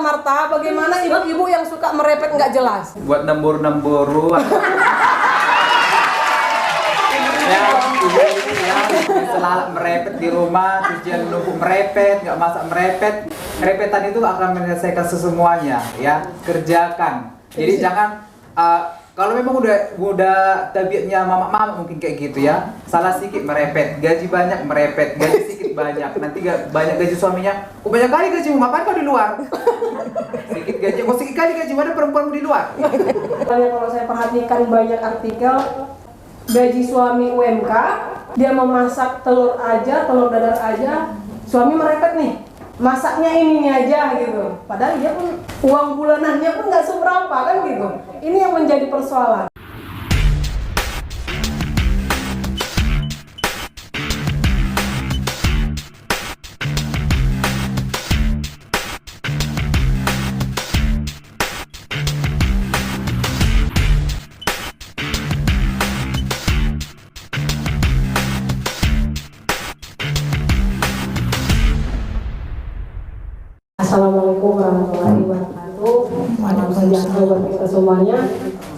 Kak Marta, bagaimana ibu-ibu yang suka merepet nggak jelas? Buat nembur-nemburu. Ya, selalu merepet di rumah, cucian numpuk merepet, nggak masak merepet. Repetan itu akan menyelesaikan semuanya, ya. Kerjakan. Jadi jangan kalau memang udah tabiatnya mama-mama mungkin kayak gitu ya. Salah sedikit merepet, gaji banyak merepet, gaji sedikit banyak. Nanti banyak gaji suaminya, banyak kali gajimu, ngapain kau di luar? Sedikit gaji, sedikit kali gaji, mana perempuan di luar? Kalau saya perhatikan banyak artikel, gaji suami UMK, dia memasak telur dadar aja, suami merepet nih. Masaknya ini aja gitu, padahal dia pun uang bulanannya pun nggak seberapa kan gitu. Ini yang menjadi persoalan. Assalamualaikum warahmatullahi wabarakatuh. Waalaikumsalam buat kita semuanya.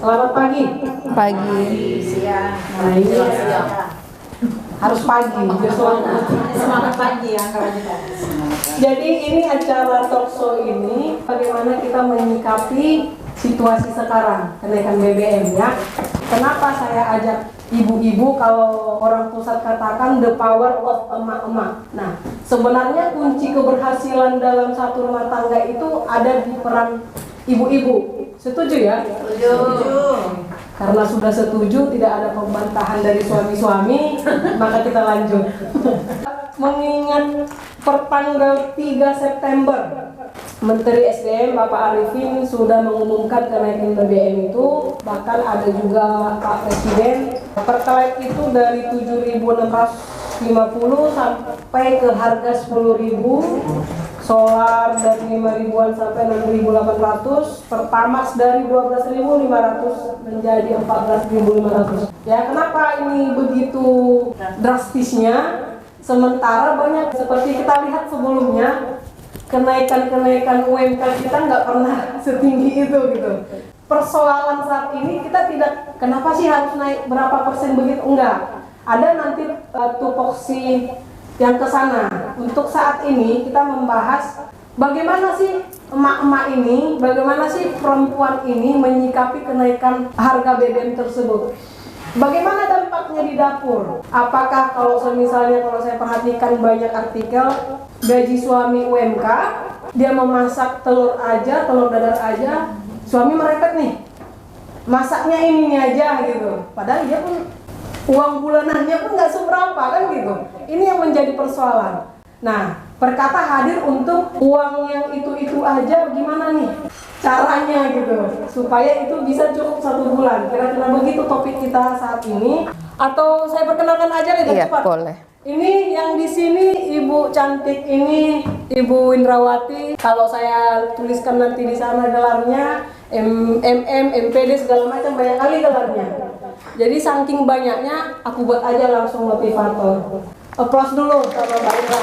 Selamat pagi. Pagi. Siang. Nah ini harus pagi. Semangat pagi ya kalau kita. Jadi ini acara talk show ini bagaimana kita menyikapi situasi sekarang kenaikan BBM ya. Kenapa saya ajak ibu-ibu, kalau orang pusat katakan the power of emak-emak. Nah, sebenarnya kunci keberhasilan dalam satu rumah tangga itu ada di peran ibu-ibu. Setuju ya? Setuju. Karena sudah setuju, tidak ada pembantahan dari suami-suami, maka kita lanjut. Mengingat pertanggal 3 September, Menteri SDM Bapak Arifin sudah mengumumkan kenaikan BBM itu, bahkan ada juga Pak Presiden. Pertalite itu dari 7.650 sampai ke harga 10.000, solar dari 5.000-an sampai 6.800, Pertamax dari 12.500 menjadi 14.500. Ya, kenapa ini begitu drastisnya? Sementara banyak seperti kita lihat sebelumnya, kenaikan UMK kita nggak pernah setinggi itu gitu. Persoalan saat ini kita tidak, kenapa sih harus naik berapa persen begitu? Enggak. Ada nanti tupoksi yang ke sana. Untuk saat ini kita membahas bagaimana sih emak-emak ini, bagaimana sih perempuan ini menyikapi kenaikan harga BBM tersebut. Bagaimana dampaknya di dapur? Apakah kalau misalnya saya perhatikan banyak artikel, gaji suami UMK, dia memasak telur dadar aja, suami merepet nih. Masaknya ini aja gitu. Padahal dia pun uang bulanannya pun nggak seberapa kan gitu. Ini yang menjadi persoalan. Nah, perkata hadir untuk uang yang itu aja, gimana nih caranya gitu supaya itu bisa cukup 1 bulan. Kira-kira begitu topik kita saat ini. Atau saya perkenalkan aja nih, Iya, cepat. boleh. Ini yang di sini Ibu cantik ini, Ibu Indrawati. Kalau saya tuliskan nanti di sana gelarnya MPD segala macam, banyak kali gelarnya. Jadi saking banyaknya aku buat aja langsung motivator. Applause dulu sama Mbak Indra.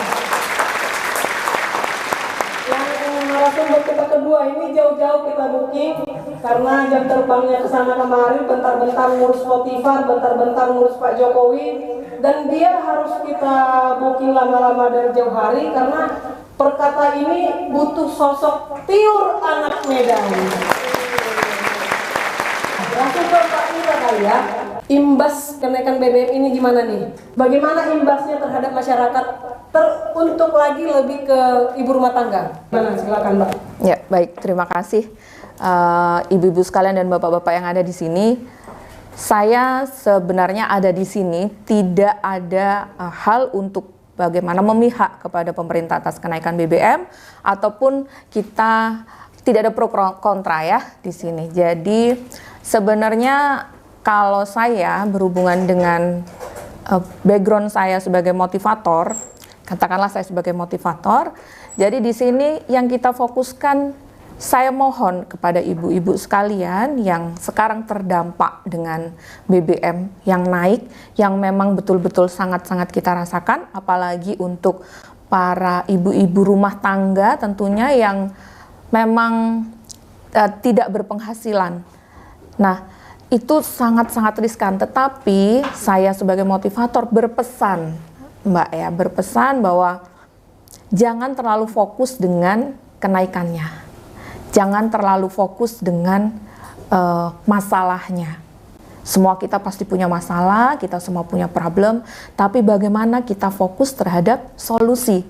Narasumber kita kedua ini jauh-jauh kita booking karena jam terbangnya ke sana kemari, bentar-bentar ngurus Motivar, bentar-bentar ngurus Pak Jokowi, dan dia harus kita booking lama-lama dari jauh hari karena perkata ini butuh sosok pure anak Medan. Langsung ke Pak Indra kali ya. Imbas kenaikan BBM ini gimana nih? Bagaimana imbasnya terhadap masyarakat? Untuk lagi lebih ke ibu rumah tangga. Mana? Silakan Mbak. Ya, baik. Terima kasih ibu-ibu sekalian dan bapak-bapak yang ada di sini. Saya sebenarnya ada di sini tidak ada hal untuk bagaimana memihak kepada pemerintah atas kenaikan BBM ataupun kita tidak ada pro kontra ya di sini. Jadi sebenarnya kalau saya berhubungan dengan background saya sebagai motivator, katakanlah saya sebagai motivator, jadi di sini yang kita fokuskan, saya mohon kepada ibu-ibu sekalian yang sekarang terdampak dengan BBM yang naik, yang memang betul-betul sangat-sangat kita rasakan, apalagi untuk para ibu-ibu rumah tangga tentunya yang memang tidak berpenghasilan. Nah, itu sangat-sangat riskan. Tetapi saya sebagai motivator berpesan, Mbak ya, berpesan bahwa jangan terlalu fokus dengan kenaikannya. Jangan terlalu fokus dengan masalahnya. Semua kita pasti punya masalah, kita semua punya problem, tapi bagaimana kita fokus terhadap solusi.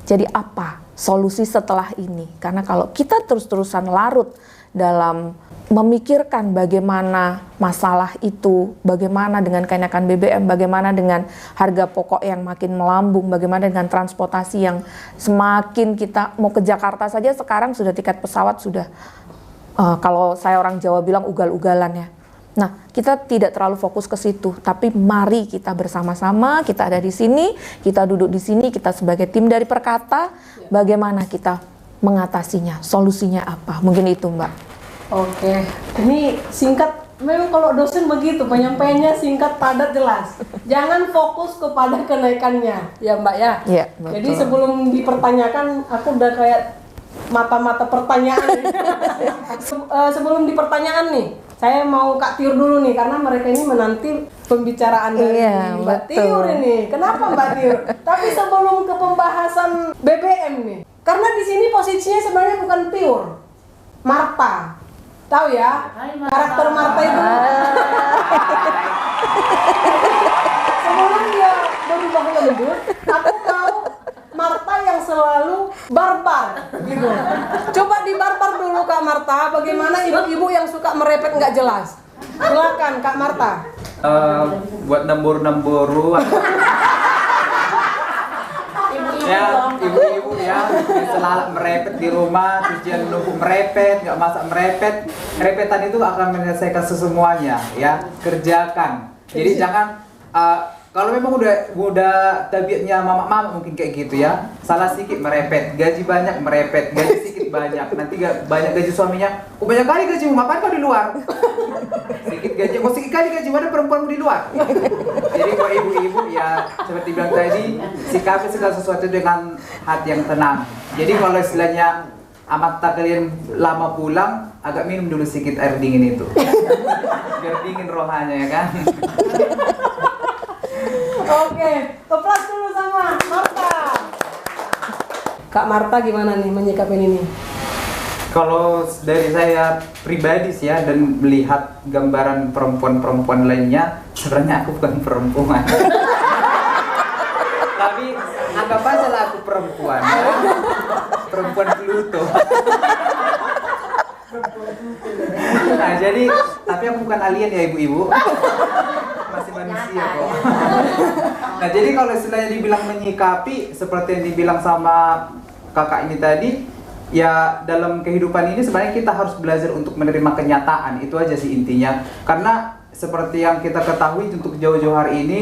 Jadi apa solusi setelah ini? Karena kalau kita terus-terusan larut dalam memikirkan bagaimana masalah itu, bagaimana dengan kenaikan BBM, bagaimana dengan harga pokok yang makin melambung, bagaimana dengan transportasi yang semakin kita mau ke Jakarta saja sekarang sudah tiket pesawat sudah, kalau saya orang Jawa bilang ugal-ugalan ya. Nah, kita tidak terlalu fokus ke situ, tapi mari kita bersama-sama, kita ada di sini, kita duduk di sini, kita sebagai tim dari Perkata, bagaimana kita mengatasinya, solusinya apa? Mungkin itu, Mbak. Oke, ini singkat. Memang kalau dosen begitu, penyampaiannya singkat, padat, jelas. Jangan fokus kepada kenaikannya, ya Mbak ya. Iya, betul. Jadi sebelum dipertanyakan, aku udah kayak mata-mata pertanyaan. Sebelum dipertanyaan nih, saya mau Kak Tiur dulu nih, karena mereka ini menanti pembicaraan dari Mbak Tiur ini. Kenapa Mbak Tiur? Tapi sebelum ke pembahasan BBM nih, karena di sini posisinya sebenarnya bukan Tiur, Marta. Tahu ya, karakter Marta itu. Sebelum dia berubah lembut, aku mau Marta yang selalu barbar gitu. Coba dibarbar dulu Kak Marta, bagaimana ibu-ibu yang suka merepet nggak jelas. Silakan Kak Marta. Buat nembur-nemburu ya, ibu-ibu ya, yang selalu merepet di rumah, cucian numpuk merepet, nggak masak merepet. Repetan itu akan menyelesaikan semuanya ya, kerjakan. Jadi jangan kalau memang udah tabiatnya mama-mama mungkin kayak gitu ya, salah sedikit merepet, gaji banyak merepet, gaji sedikit banyak, nanti banyak gaji suaminya, banyak kali gajimu, ngapain kau di luar? Sedikit gaji, sedikit kali gaji, mana perempuanmu di luar? Jadi kalau ibu-ibu ya seperti bilang tadi, sikapi segala sesuatu dengan hati yang tenang. Jadi kalau istilahnya amata kalian lama pulang, agak minum dulu sedikit air dingin itu, biar dingin rohanya ya kan. Oke, keplas dulu sama Marta. Kak Marta gimana nih menyikapi ini? Kalau dari saya pribadi sih ya, dan melihat gambaran perempuan-perempuan lainnya, sebenarnya aku bukan perempuan. Tapi anggap aja lah aku perempuan ya. Perempuan Pluto. Nah jadi, tapi aku bukan alien ya ibu-ibu, masih manusia kok. Nah jadi kalau istilahnya dibilang menyikapi, seperti yang dibilang sama kakak ini tadi, ya dalam kehidupan ini sebenarnya kita harus belajar untuk menerima kenyataan, itu aja sih intinya. Karena seperti yang kita ketahui untuk jauh-jauh hari ini,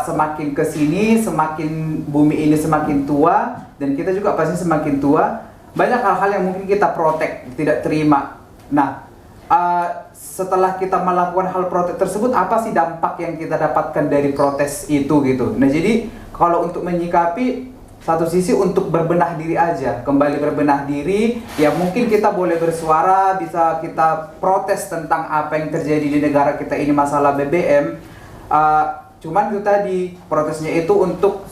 semakin kesini, semakin bumi ini semakin tua, dan kita juga pasti semakin tua, banyak hal-hal yang mungkin kita protek, tidak terima. Nah, setelah kita melakukan hal protes tersebut, apa sih dampak yang kita dapatkan dari protes itu gitu. Nah jadi kalau untuk menyikapi, satu sisi untuk berbenah diri aja, kembali berbenah diri, ya mungkin kita boleh bersuara, bisa kita protes tentang apa yang terjadi di negara kita ini masalah BBM. Cuman itu tadi, protesnya itu untuk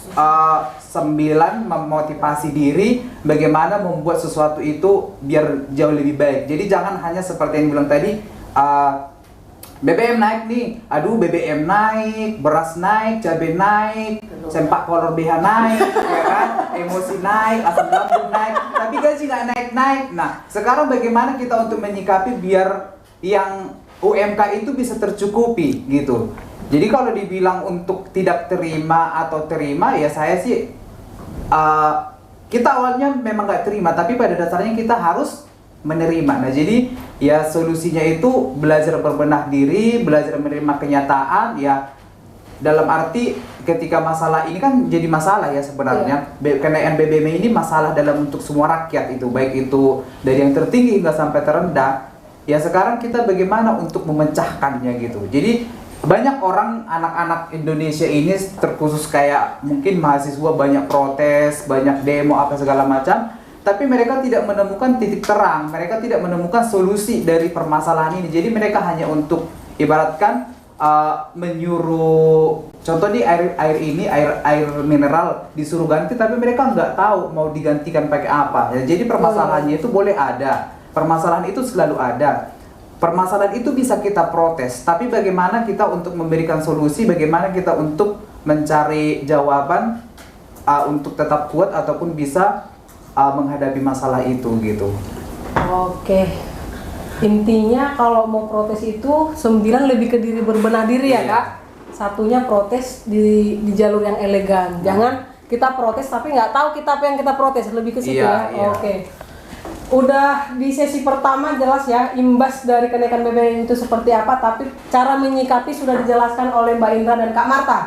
sembilan memotivasi diri bagaimana membuat sesuatu itu biar jauh lebih baik. Jadi jangan hanya seperti yang bilang tadi, BBM naik nih, aduh BBM naik, beras naik, cabai naik, sempak kolor BH naik, ya kan? Emosi naik, asam lambung naik, tapi gaji nggak naik-naik. Nah, sekarang bagaimana kita untuk menyikapi biar yang UMK itu bisa tercukupi gitu. Jadi kalau dibilang untuk tidak terima atau terima, ya saya sih kita awalnya memang nggak terima, tapi pada dasarnya kita harus menerima. Nah jadi ya solusinya itu belajar berbenah diri, belajar menerima kenyataan ya, dalam arti ketika masalah ini kan jadi masalah ya sebenarnya. Kenaikan BBM ini masalah dalam untuk semua rakyat itu, baik itu dari yang tertinggi hingga sampai terendah. Ya sekarang kita bagaimana untuk memecahkannya gitu. Jadi banyak orang, anak-anak Indonesia ini terkhusus kayak mungkin mahasiswa banyak protes, banyak demo apa segala macam. tapi mereka tidak menemukan titik terang, mereka tidak menemukan solusi dari permasalahan ini. Jadi mereka hanya untuk ibaratkan menyuruh, contoh di air ini air mineral disuruh ganti, tapi mereka nggak tahu mau digantikan pakai apa. Ya, jadi permasalahannya itu boleh ada, permasalahan itu selalu ada. Permasalahan itu bisa kita protes, tapi bagaimana kita untuk memberikan solusi, bagaimana kita untuk mencari jawaban untuk tetap kuat ataupun bisa menghadapi masalah itu gitu. Oke. Intinya kalau mau protes itu 9 lebih ke diri berbenah diri ya, Iya. Kak. Satunya protes di jalur yang elegan. Jangan kita protes tapi nggak tahu kita apa yang kita protes, lebih ke situ Iya, ya. iya. Oke. Udah di sesi pertama jelas ya imbas dari kenaikan BBM itu seperti apa, tapi cara menyikapi sudah dijelaskan oleh Mbak Indra dan Kak Marta.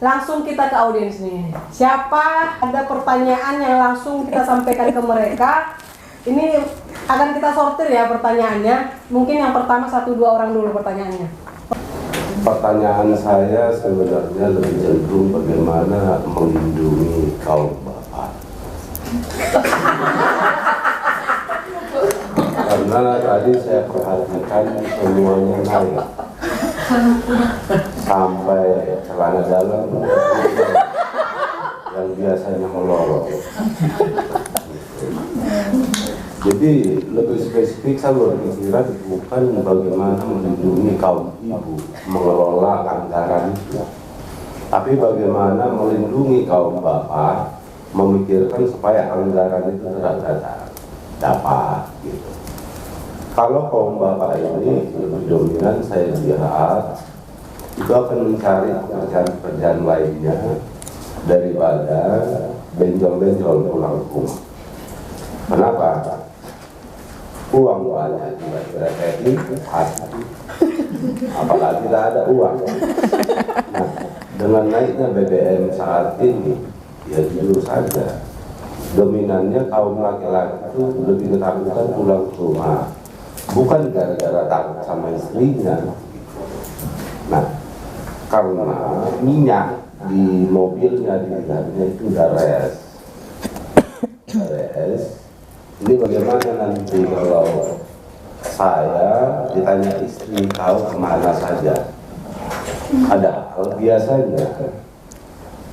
Langsung kita ke audiens nih. Siapa ada pertanyaan yang langsung kita sampaikan ke mereka? Ini akan kita sortir ya pertanyaannya. Mungkin yang pertama 1-2 orang dulu pertanyaannya. Pertanyaan saya sebenarnya lebih cenderung bagaimana melindungi kaum bapak. Karena tadi saya perhatikan semuanya naik sampai celana dalam yang biasanya melorot. Jadi lebih spesifik saya berpikiran bukan bagaimana melindungi kaum ibu mengelola anggaran itu, tapi bagaimana melindungi kaum bapak memikirkan supaya anggaran itu dapat gitu. Kalau kaum bapak ini lebih dominan, saya lihat itu akan mencari pekerjaan-pekerjaan lainnya daripada benjol-benjol pulang rumah. Kenapa? Uang banyak tidak jadi pasti, apalagi tidak ada uang. Nah, dengan naiknya BBM saat ini, ya jujur saja, dominannya kaum laki-laki itu lebih ketakutan pulang ke rumah. Bukan gara-gara takut sama istrinya. Nah, karena minyak di mobilnya dilihatnya itu udah res. Ini bagaimana nanti kalau saya ditanya istri tahu kemana saja? Padahal biasanya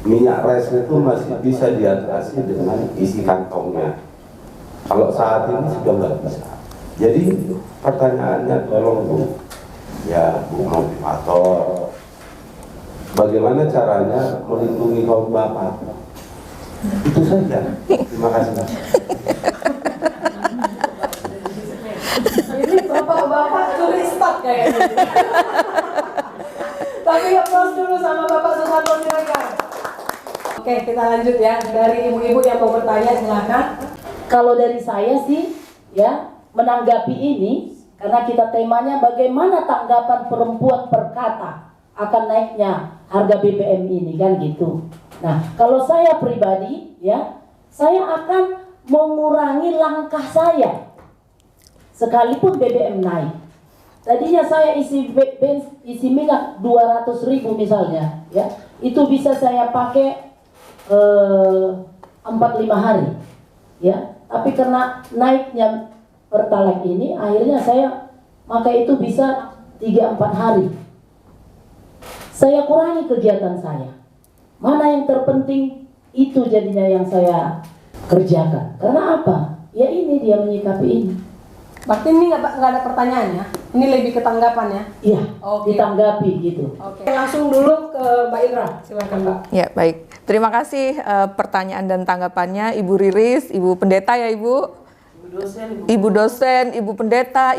minyak res itu masih bisa diatasi dengan isi kantongnya. Kalau saat ini sudah nggak bisa. Jadi pertanyaannya tolong Bu, ya Bu motivator, bagaimana caranya melindungi kaum bapak? Itu saja. Terima kasih. Ini bapak-bapak tulis stop kayaknya. Tapi applause dulu sama Bapak Susanto Siregar. Oke, kita lanjut ya. Dari ibu-ibu yang mau bertanya silakan. Kalau dari saya sih, ya, menanggapi ini, karena kita temanya bagaimana tanggapan perempuan perkata akan naiknya harga BBM ini, kan gitu. Nah, kalau saya pribadi, ya, saya akan mengurangi langkah saya, sekalipun BBM naik. Tadinya saya isi minyak 200.000 misalnya, ya, itu bisa saya pakai 4-5 hari, ya. Tapi karena naiknya Pertalite ini, akhirnya saya pakai itu bisa 3-4 hari. Saya kurangi kegiatan saya. Mana yang terpenting itu jadinya yang saya kerjakan. Karena apa? Ya ini dia menyikapi ini. Berarti ini nggak ada pertanyaan ya? Ini lebih ke tanggapan ya? Iya, Oke. ditanggapi gitu. Oke. Langsung dulu ke Mbak Indra, silakan Mbak. Ya, baik. Terima kasih pertanyaan dan tanggapannya Ibu Riris, Ibu Pendeta ya Ibu. Ibu dosen, Ibu Pendeta,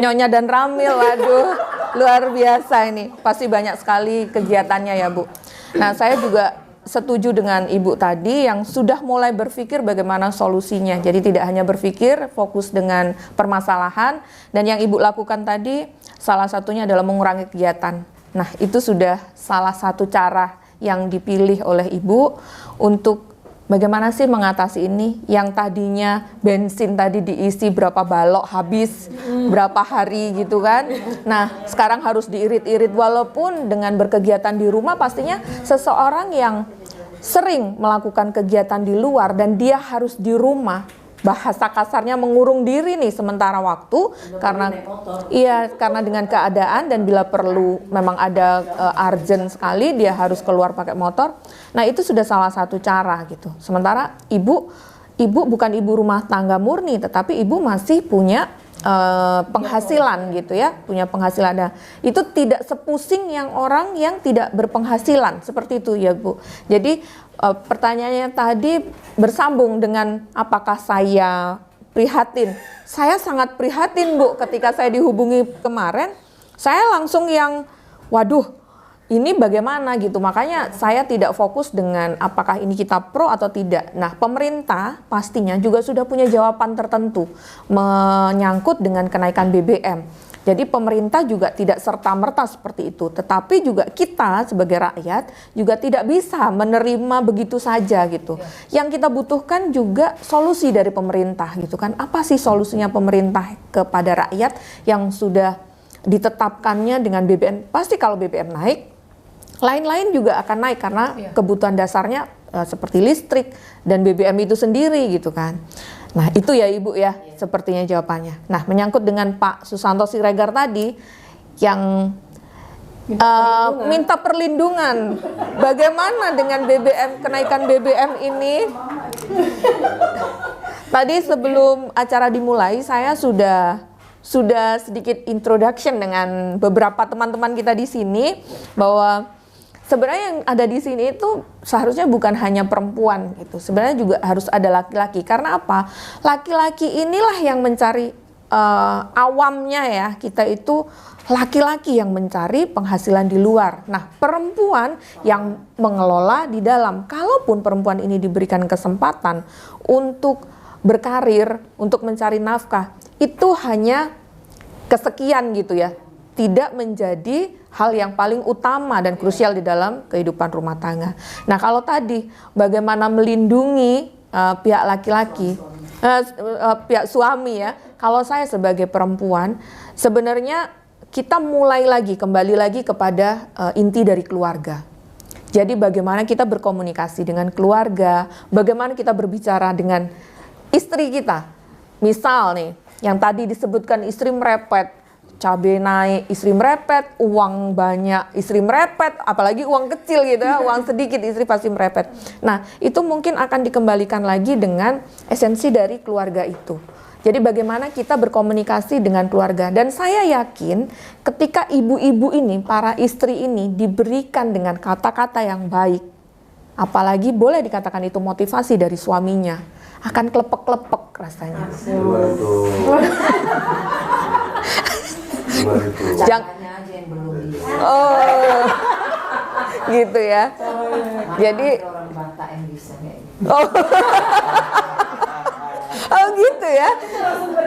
Nyonya dan Ramil. Waduh, luar biasa ini. Pasti banyak sekali kegiatannya ya Bu. Nah, saya juga setuju dengan Ibu tadi yang sudah mulai berpikir bagaimana solusinya. Jadi tidak hanya berpikir, fokus dengan permasalahan. Dan yang Ibu lakukan tadi, salah satunya adalah mengurangi kegiatan. Nah, itu sudah salah satu cara yang dipilih oleh Ibu untuk bagaimana sih mengatasi ini yang tadinya bensin tadi diisi berapa balok habis berapa hari gitu kan. Nah, sekarang harus diirit-irit walaupun dengan berkegiatan di rumah pastinya seseorang yang sering melakukan kegiatan di luar dan dia harus di rumah bahasa kasarnya mengurung diri nih sementara waktu karena karena dengan keadaan dan bila perlu memang ada urgent sekali dia harus keluar pakai motor. Nah, itu sudah salah satu cara gitu. Sementara ibu bukan ibu rumah tangga murni, tetapi ibu masih punya penghasilan gitu ya, punya penghasilan. Nah, itu tidak sepusing yang orang yang tidak berpenghasilan seperti itu ya Bu. Jadi pertanyaannya tadi bersambung dengan apakah saya prihatin. Saya sangat prihatin Bu, ketika saya dihubungi kemarin, saya langsung yang waduh, ini bagaimana gitu. Makanya saya tidak fokus dengan apakah ini kita pro atau tidak. Nah, pemerintah pastinya juga sudah punya jawaban tertentu menyangkut dengan kenaikan BBM. Jadi pemerintah juga tidak serta-merta seperti itu. Tetapi juga kita sebagai rakyat juga tidak bisa menerima begitu saja gitu. Yang kita butuhkan juga solusi dari pemerintah gitu kan. Apa sih solusinya pemerintah kepada rakyat yang sudah ditetapkannya dengan BBM? Pasti kalau BBM naik, lain-lain juga akan naik karena kebutuhan dasarnya seperti listrik dan BBM itu sendiri gitu kan. Nah, itu ya Ibu ya, sepertinya jawabannya. Nah, menyangkut dengan Pak Susanto Siregar tadi yang minta perlindungan. Bagaimana dengan BBM, kenaikan BBM ini? Tadi sebelum acara dimulai saya sudah sedikit introduction dengan beberapa teman-teman kita di sini bahwa sebenarnya yang ada di sini itu seharusnya bukan hanya perempuan gitu. Sebenarnya juga harus ada laki-laki. Karena apa? Laki-laki inilah yang mencari awamnya ya. Kita itu laki-laki yang mencari penghasilan di luar. Nah, perempuan yang mengelola di dalam. Kalaupun perempuan ini diberikan kesempatan untuk berkarir, untuk mencari nafkah, itu hanya kesekian gitu ya. Tidak menjadi hal yang paling utama dan krusial di dalam kehidupan rumah tangga. Nah, kalau tadi bagaimana melindungi pihak laki-laki, pihak suami ya. Kalau saya sebagai perempuan, sebenarnya kita kembali lagi kepada inti dari keluarga. Jadi bagaimana kita berkomunikasi dengan keluarga, bagaimana kita berbicara dengan istri kita. Misal nih, yang tadi disebutkan istri merepet, cabai naik, istri merepet, uang banyak, istri merepet, apalagi uang kecil gitu ya, uang sedikit, istri pasti merepet. Nah, itu mungkin akan dikembalikan lagi dengan esensi dari keluarga itu. Jadi bagaimana kita berkomunikasi dengan keluarga. Dan saya yakin ketika ibu-ibu ini, para istri ini diberikan dengan kata-kata yang baik, apalagi boleh dikatakan itu motivasi dari suaminya, akan klepek-klepek rasanya. Jangannya aja yang belum Oh, gitu ya. Jadi orang Batak yang bisa kayak gitu. Oh gitu ya.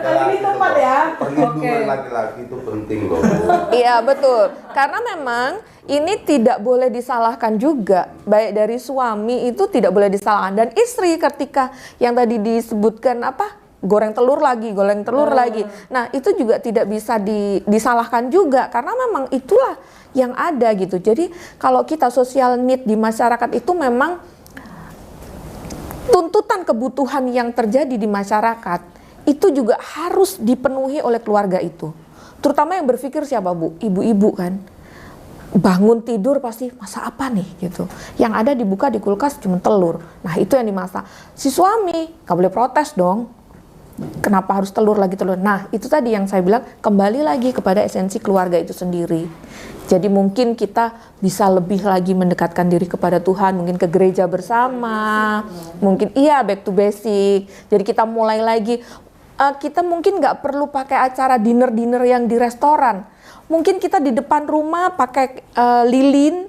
Ini tepat ya. Perlindungan laki-laki itu penting loh. Iya betul. Karena memang ini tidak boleh disalahkan juga. Baik dari suami itu tidak boleh disalahkan. Dan istri ketika yang tadi disebutkan goreng telur lagi. Nah, itu juga tidak bisa disalahkan juga karena memang itulah yang ada gitu. Jadi kalau kita social need di masyarakat itu memang tuntutan kebutuhan yang terjadi di masyarakat itu juga harus dipenuhi oleh keluarga itu. Terutama yang berpikir siapa Bu? Ibu-ibu kan. Bangun tidur pasti masak apa nih gitu. Yang ada dibuka di kulkas cuma telur. Nah, itu yang dimasak. Si suami gak boleh protes dong. Kenapa harus telur lagi telur? Nah, itu tadi yang saya bilang, kembali lagi kepada esensi keluarga itu sendiri. Jadi mungkin kita bisa lebih lagi mendekatkan diri kepada Tuhan, mungkin ke gereja bersama, mungkin back to basic. Jadi kita mulai lagi, kita mungkin nggak perlu pakai acara dinner yang di restoran. Mungkin kita di depan rumah pakai lilin.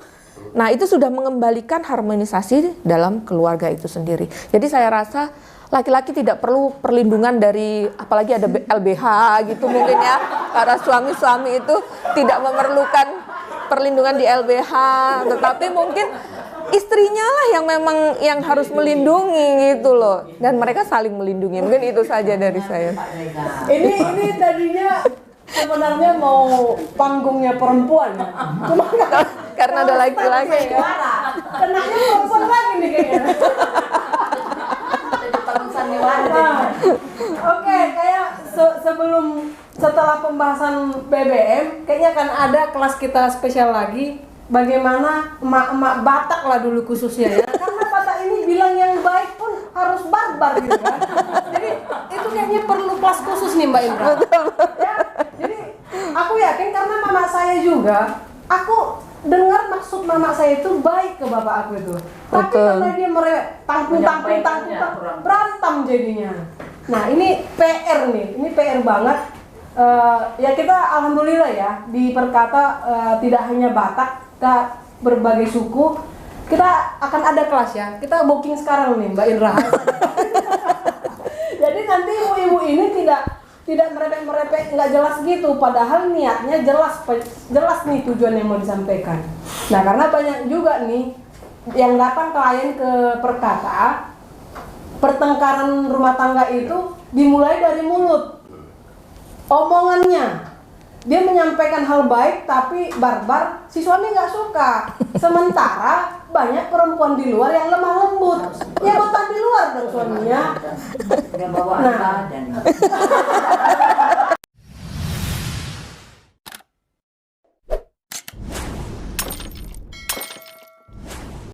Nah, itu sudah mengembalikan harmonisasi dalam keluarga itu sendiri. Jadi saya rasa laki-laki tidak perlu perlindungan dari, apalagi ada LBH gitu mungkin ya. Para suami-suami itu tidak memerlukan perlindungan di LBH, tetapi mungkin istrinya lah yang memang yang harus melindungi gitu loh. Dan mereka saling melindungi. Mungkin itu saja dari saya. Ini tadinya sebenarnya mau panggungnya perempuan. Cuma karena ada laki-laki. Kenanya perempuan lagi nih kayaknya. Oke, kayak setelah pembahasan BBM, kayaknya akan ada kelas kita spesial lagi. Bagaimana emak-emak Batak lah dulu khususnya ya. Karena Batak ini bilang yang baik pun harus barbar gitu kan. Jadi itu kayaknya perlu kelas khusus nih Mbak Indra. Ya, jadi aku yakin karena mama saya juga, aku dengar maksud mama saya itu baik ke bapak aku itu. Tapi karena dia tangkung berantem jadinya. Nah ini PR nih, ini PR banget. Ya kita alhamdulillah ya di Perkata tidak hanya Batak, kita berbagai suku. Kita akan ada kelas ya. Kita booking sekarang nih Mbak Indra. Jadi nanti ibu-ibu ini tidak merepek-merepek, nggak jelas gitu. Padahal niatnya jelas nih tujuan yang mau disampaikan. Nah karena banyak juga nih yang datang klien ke Perkata, pertengkaran rumah tangga itu dimulai dari mulut, omongannya. Dia menyampaikan hal baik tapi barbar, si suami nggak suka. Sementara banyak perempuan di luar yang lemah lembut, ya botak di luar dong suaminya. Nggak bawa badan.